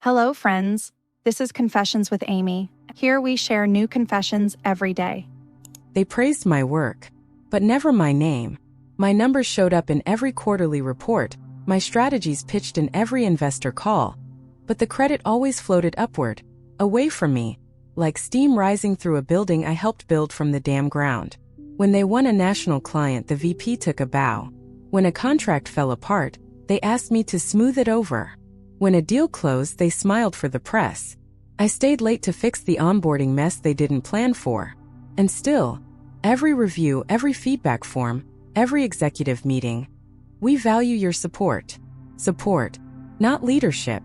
Hello, friends. This is Confessions with Amy. Here we share new confessions every day. They praised my work, but never my name. My numbers showed up in every quarterly report, my strategies pitched in every investor call. But the credit always floated upward, away from me, like steam rising through a building I helped build from the damn ground. When they won a national client, the VP took a bow. When a contract fell apart, they asked me to smooth it over. When a deal closed, they smiled for the press. I stayed late to fix the onboarding mess they didn't plan for. And still, every review, every feedback form, every executive meeting, we value your support. Support, not leadership,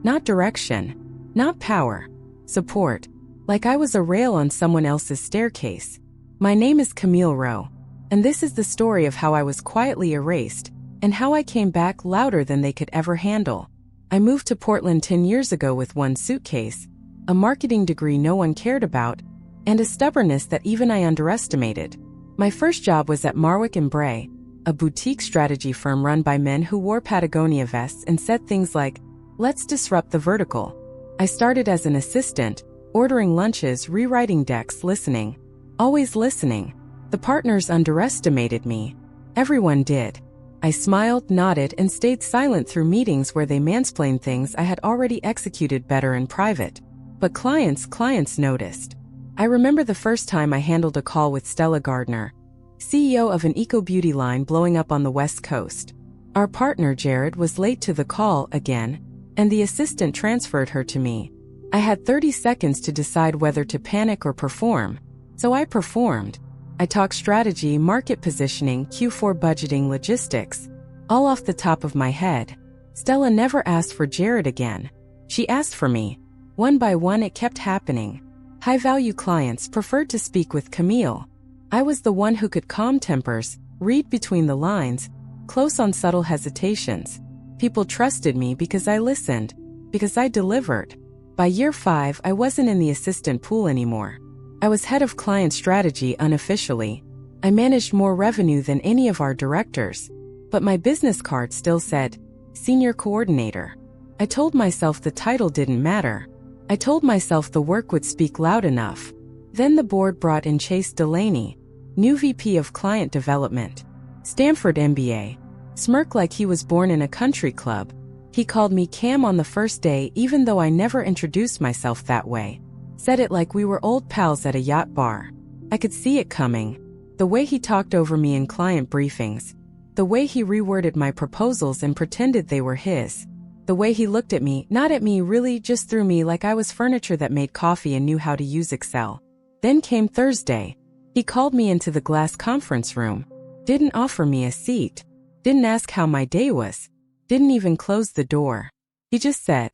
not direction, not power. Support, like I was a rail on someone else's staircase. My name is Camille Rowe, and this is the story of how I was quietly erased and how I came back louder than they could ever handle. I moved to Portland 10 years ago with one suitcase, a marketing degree no one cared about, and a stubbornness that even I underestimated. My first job was at Marwick & Bray, a boutique strategy firm run by men who wore Patagonia vests and said things like, "Let's disrupt the vertical." I started as an assistant, ordering lunches, rewriting decks, listening. Always listening. The partners underestimated me. Everyone did. I smiled, nodded, and stayed silent through meetings where they mansplained things I had already executed better in private. But clients noticed. I remember the first time I handled a call with Stella Gardner, CEO of an eco-beauty line blowing up on the West Coast. Our partner, Jared, was late to the call again, and the assistant transferred her to me. I had 30 seconds to decide whether to panic or perform. So I performed. I talked strategy, market positioning, Q4 budgeting, logistics, all off the top of my head. Stella never asked for Jared again. She asked for me. One by one it kept happening. High-value clients preferred to speak with Camille. I was the one who could calm tempers, read between the lines, close on subtle hesitations. People trusted me because I listened, because I delivered. By year 5, I wasn't in the assistant pool anymore. I was head of client strategy unofficially. I managed more revenue than any of our directors, but my business card still said, Senior Coordinator. I told myself the title didn't matter. I told myself the work would speak loud enough. Then the board brought in Chase Delaney, new VP of Client Development, Stanford MBA. Smirk like he was born in a country club. He called me Cam on the first day even though I never introduced myself that way. Said it like we were old pals at a yacht bar. I could see it coming. The way he talked over me in client briefings. The way he reworded my proposals and pretended they were his. The way he looked at me, not at me really, just through me like I was furniture that made coffee and knew how to use Excel. Then came Thursday. He called me into the glass conference room. Didn't offer me a seat. Didn't ask how my day was. Didn't even close the door. He just said,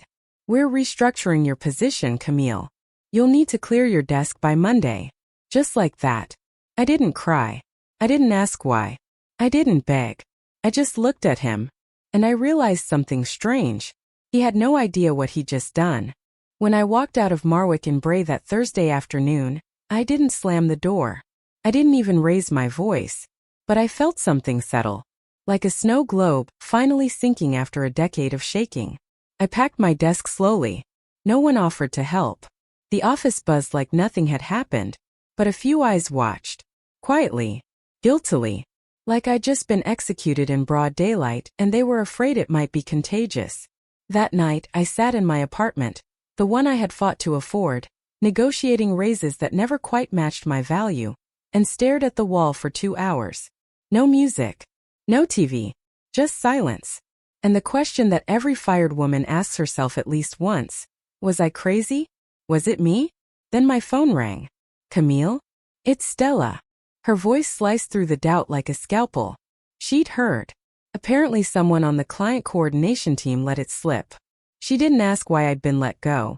"We're restructuring your position, Camille. You'll need to clear your desk by Monday." Just like that. I didn't cry. I didn't ask why. I didn't beg. I just looked at him. And I realized something strange. He had no idea what he'd just done. When I walked out of Marwick & Bray that Thursday afternoon, I didn't slam the door. I didn't even raise my voice. But I felt something settle. Like a snow globe, finally sinking after a decade of shaking. I packed my desk slowly. No one offered to help. The office buzzed like nothing had happened, but a few eyes watched. Quietly. Guiltily. Like I'd just been executed in broad daylight and they were afraid it might be contagious. That night, I sat in my apartment, the one I had fought to afford, negotiating raises that never quite matched my value, and stared at the wall for 2 hours. No music. No TV. Just silence. And the question that every fired woman asks herself at least once, was I crazy? Was it me? Then my phone rang. Camille? It's Stella. Her voice sliced through the doubt like a scalpel. She'd heard. Apparently someone on the client coordination team let it slip. She didn't ask why I'd been let go.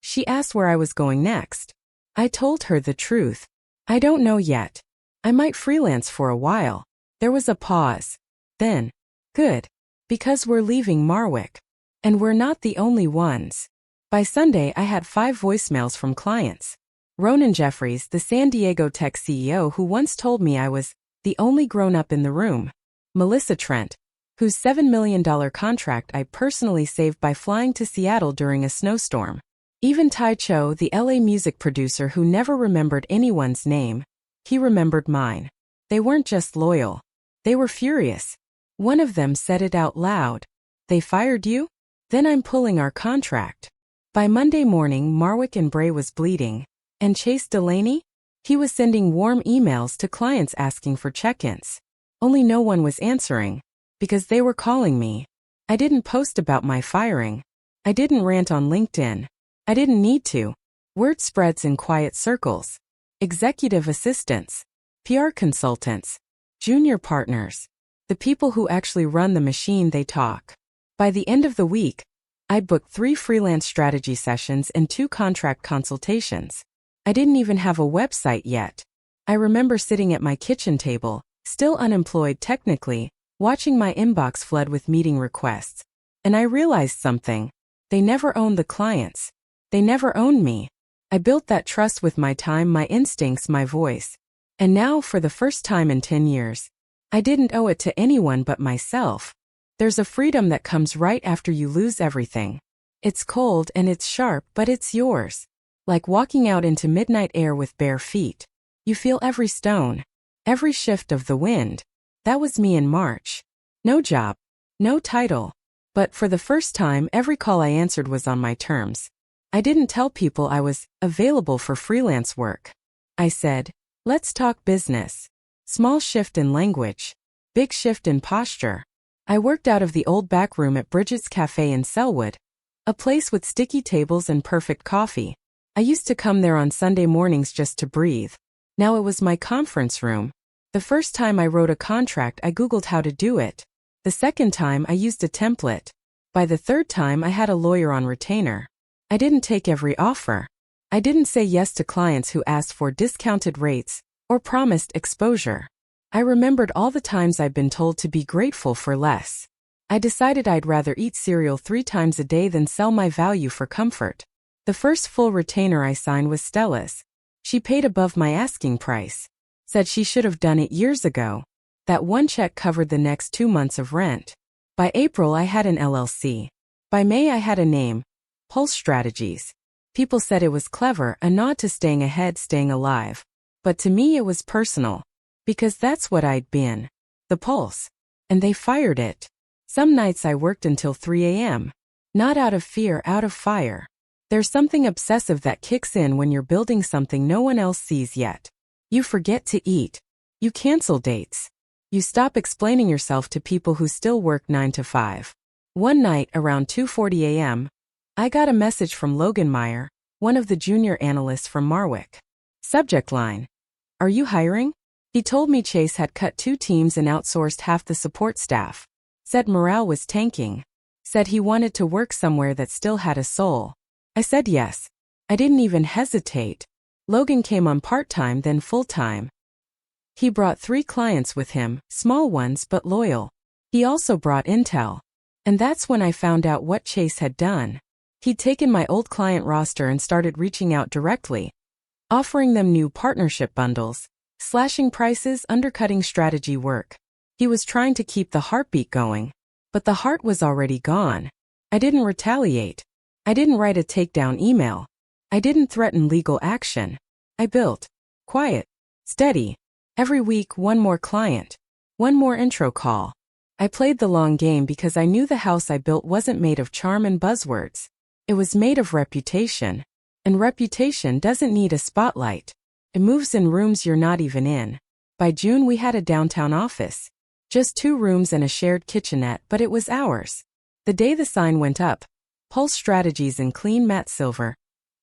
She asked where I was going next. I told her the truth. I don't know yet. I might freelance for a while. There was a pause. Then, good. Because we're leaving Marwick. And we're not the only ones. By Sunday, I had 5 voicemails from clients. Ronan Jeffries, the San Diego tech CEO who once told me I was the only grown-up in the room. Melissa Trent, whose $7 million contract I personally saved by flying to Seattle during a snowstorm. Even Tai Cho, the LA music producer who never remembered anyone's name, he remembered mine. They weren't just loyal. They were furious. One of them said it out loud. "They fired you? Then I'm pulling our contract." By Monday morning, Marwick and Bray was bleeding. And Chase Delaney? He was sending warm emails to clients asking for check-ins. Only no one was answering, because they were calling me. I didn't post about my firing. I didn't rant on LinkedIn. I didn't need to. Word spreads in quiet circles. Executive assistants, PR consultants, junior partners, the people who actually run the machine they talk. By the end of the week, I'd booked 3 freelance strategy sessions and 2 contract consultations. I didn't even have a website yet. I remember sitting at my kitchen table, still unemployed technically, watching my inbox flood with meeting requests. And I realized something. They never owned the clients. They never owned me. I built that trust with my time, my instincts, my voice. And now, for the first time in 10 years, I didn't owe it to anyone but myself. There's a freedom that comes right after you lose everything. It's cold and it's sharp, but it's yours. Like walking out into midnight air with bare feet. You feel every stone, every shift of the wind. That was me in March. No job, no title. But for the first time, every call I answered was on my terms. I didn't tell people I was available for freelance work. I said, "Let's talk business." Small shift in language, big shift in posture. I worked out of the old back room at Bridget's Cafe in Selwood, a place with sticky tables and perfect coffee. I used to come there on Sunday mornings just to breathe. Now it was my conference room. The first time I wrote a contract, I Googled how to do it. The second time, I used a template. By the third time, I had a lawyer on retainer. I didn't take every offer. I didn't say yes to clients who asked for discounted rates or promised exposure. I remembered all the times I'd been told to be grateful for less. I decided I'd rather eat cereal 3 times a day than sell my value for comfort. The first full retainer I signed was Stella's. She paid above my asking price. Said she should have done it years ago. That one check covered the next 2 months of rent. By April, I had an LLC. By May, I had a name. Pulse Strategies. People said it was clever, a nod to staying ahead, staying alive. But to me it was personal. Because that's what I'd been. The Pulse. And they fired it. Some nights I worked until 3 a.m. Not out of fear, out of fire. There's something obsessive that kicks in when you're building something no one else sees yet. You forget to eat. You cancel dates. You stop explaining yourself to people who still work 9 to 5. One night around 2:40 a.m., I got a message from Logan Meyer, one of the junior analysts from Marwick. Subject line: "Are you hiring?" He told me Chase had cut 2 teams and outsourced half the support staff. Said morale was tanking. Said he wanted to work somewhere that still had a soul. I said yes. I didn't even hesitate. Logan came on part-time, then full-time. He brought 3 clients with him, small ones but loyal. He also brought intel. And that's when I found out what Chase had done. He'd taken my old client roster and started reaching out directly, offering them new partnership bundles, slashing prices, undercutting strategy work. He was trying to keep the heartbeat going, but the heart was already gone. I didn't retaliate. I didn't write a takedown email. I didn't threaten legal action. I built. Quiet. Steady. Every week, one more client. One more intro call. I played the long game because I knew the house I built wasn't made of charm and buzzwords. It was made of reputation. And reputation doesn't need a spotlight. It moves in rooms you're not even in. By June, we had a downtown office. Just 2 rooms and a shared kitchenette, but it was ours. The day the sign went up, Pulse Strategies in clean matte silver,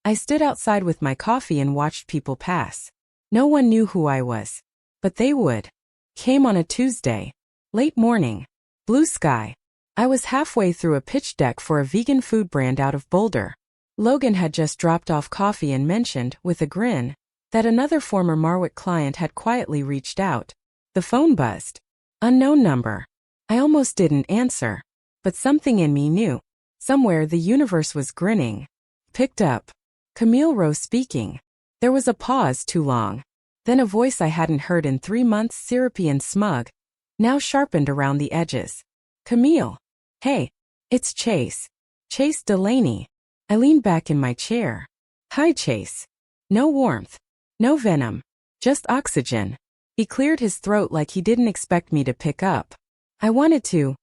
I stood outside with my coffee and watched people pass. No one knew who I was. But they would. Came on a Tuesday. Late morning. Blue sky. I was halfway through a pitch deck for a vegan food brand out of Boulder. Logan had just dropped off coffee and mentioned, with a grin, that another former Marwick client had quietly reached out. The phone buzzed. Unknown number. I almost didn't answer. But something in me knew. Somewhere the universe was grinning. Picked up. Camille Rose speaking. There was a pause, too long. Then a voice I hadn't heard in 3 months, syrupy and smug, now sharpened around the edges. Camille. Hey, it's Chase. Chase Delaney. I leaned back in my chair. Hi, Chase. No warmth. No venom. Just oxygen. He cleared his throat like he didn't expect me to pick up. I wanted to.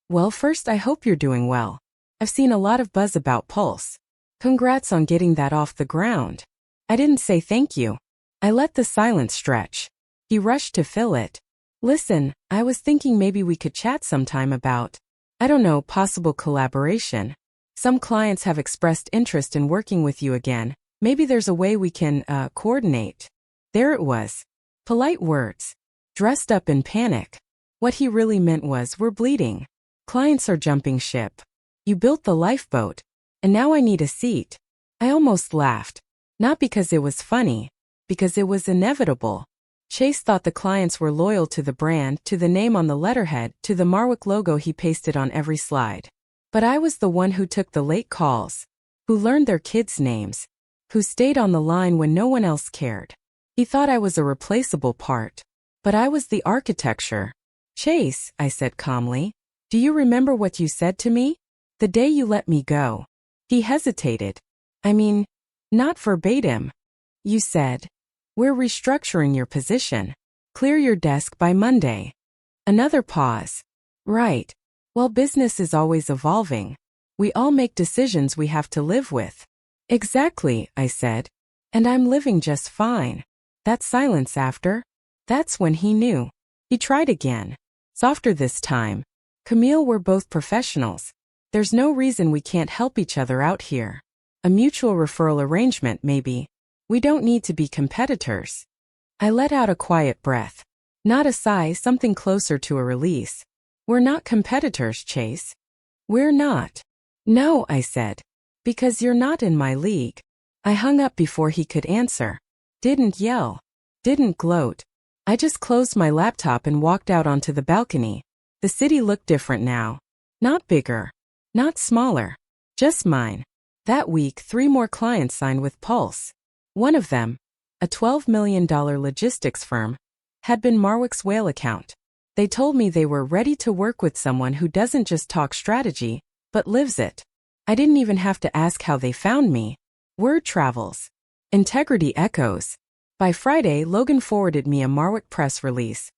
Well, first, I hope you're doing well. I've seen a lot of buzz about Pulse. Congrats on getting that off the ground. I didn't say thank you. I let the silence stretch. He rushed to fill it. Listen, I was thinking maybe we could chat sometime about, I don't know, possible collaboration. Some clients have expressed interest in working with you again. Maybe there's a way we can, coordinate. There it was. Polite words. Dressed up in panic. What he really meant was, we're bleeding. Clients are jumping ship. You built the lifeboat. And now I need a seat. I almost laughed. Not because it was funny. Because it was inevitable. Chase thought the clients were loyal to the brand, to the name on the letterhead, to the Marwick logo he pasted on every slide. But I was the one who took the late calls. Who learned their kids' names. Who stayed on the line when no one else cared. He thought I was a replaceable part. But I was the architecture. Chase, I said calmly. Do you remember what you said to me? The day you let me go. He hesitated. I mean, not verbatim. You said, we're restructuring your position. Clear your desk by Monday. Another pause. Right. Well, business is always evolving. We all make decisions we have to live with. Exactly, I said. And I'm living just fine. That silence after? That's when he knew. He tried again. Softer this time. Camille, we're both professionals. There's no reason we can't help each other out here. A mutual referral arrangement, maybe. We don't need to be competitors. I let out a quiet breath. Not a sigh, something closer to a release. We're not competitors, Chase. We're not. No, I said. Because you're not in my league. I hung up before he could answer. Didn't yell. Didn't gloat. I just closed my laptop and walked out onto the balcony. The city looked different now. Not bigger. Not smaller. Just mine. That week, 3 more clients signed with Pulse. One of them, a $12 million logistics firm, had been Marwick's whale account. They told me they were ready to work with someone who doesn't just talk strategy, but lives it. I didn't even have to ask how they found me. Word travels. Integrity echoes. By Friday, Logan forwarded me a Marwick press release.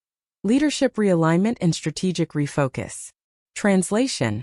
Leadership realignment and strategic refocus. Translation.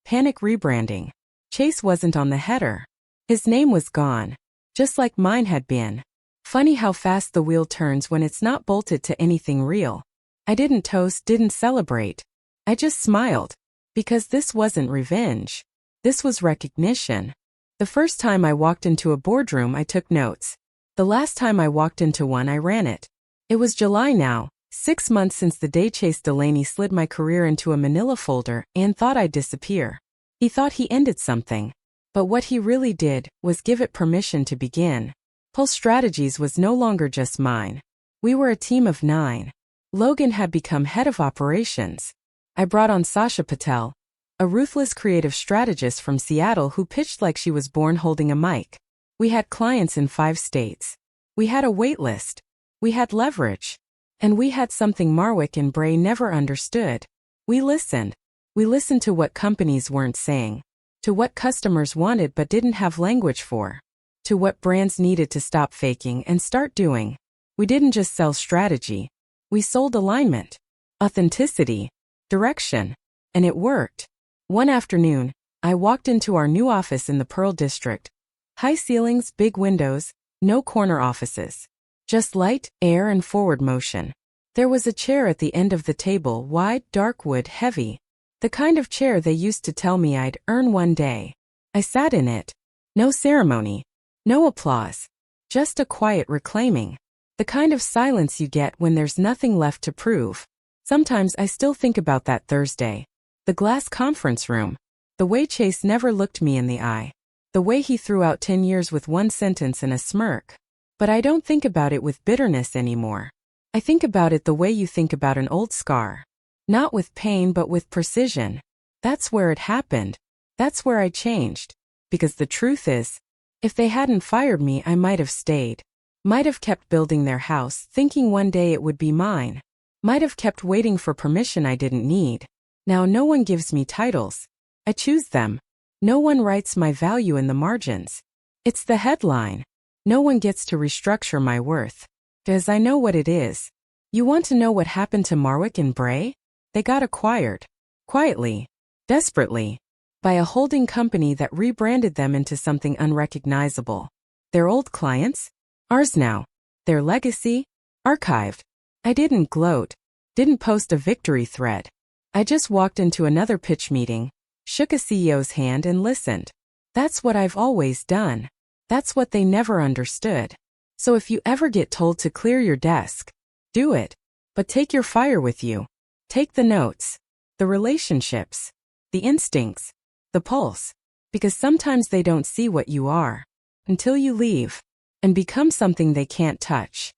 Panic rebranding. Chase wasn't on the header. His name was gone. Just like mine had been. Funny how fast the wheel turns when it's not bolted to anything real. I didn't toast, didn't celebrate. I just smiled. Because this wasn't revenge. This was recognition. The first time I walked into a boardroom, I took notes. The last time I walked into one, I ran it. It was July now, 6 months since the day Chase Delaney slid my career into a manila folder and thought I'd disappear. He thought he ended something. But what he really did was give it permission to begin. Pulse Strategies was no longer just mine. We were a team of 9. Logan had become head of operations. I brought on Sasha Patel, a ruthless creative strategist from Seattle who pitched like she was born holding a mic. We had clients in 5 states. We had a wait list. We had leverage. And we had something Marwick and Bray never understood. We listened. We listened to what companies weren't saying. To what customers wanted but didn't have language for. To what brands needed to stop faking and start doing. We didn't just sell strategy. We sold alignment. Authenticity. Direction. And it worked. One afternoon, I walked into our new office in the Pearl District. High ceilings, big windows, no corner offices. Just light, air, and forward motion. There was a chair at the end of the table, wide, dark wood, heavy. The kind of chair they used to tell me I'd earn one day. I sat in it. No ceremony. No applause. Just a quiet reclaiming. The kind of silence you get when there's nothing left to prove. Sometimes I still think about that Thursday. The glass conference room. The way Chase never looked me in the eye. The way he threw out 10 years with one sentence and a smirk. But I don't think about it with bitterness anymore. I think about it the way you think about an old scar. Not with pain but with precision. That's where it happened. That's where I changed. Because the truth is, if they hadn't fired me, I might have stayed. Might have kept building their house, thinking one day it would be mine. Might have kept waiting for permission I didn't need. Now no one gives me titles. I choose them. No one writes my value in the margins. It's the headline. No one gets to restructure my worth. Because I know what it is. You want to know what happened to Marwick and Bray? They got acquired. Quietly. Desperately. By a holding company that rebranded them into something unrecognizable. Their old clients? Ours now. Their legacy? Archived. I didn't gloat. Didn't post a victory thread. I just walked into another pitch meeting, shook a CEO's hand and listened. That's what I've always done. That's what they never understood. So if you ever get told to clear your desk, do it. But take your fire with you. Take the notes, the relationships, the instincts, the pulse. Because sometimes they don't see what you are until you leave and become something they can't touch.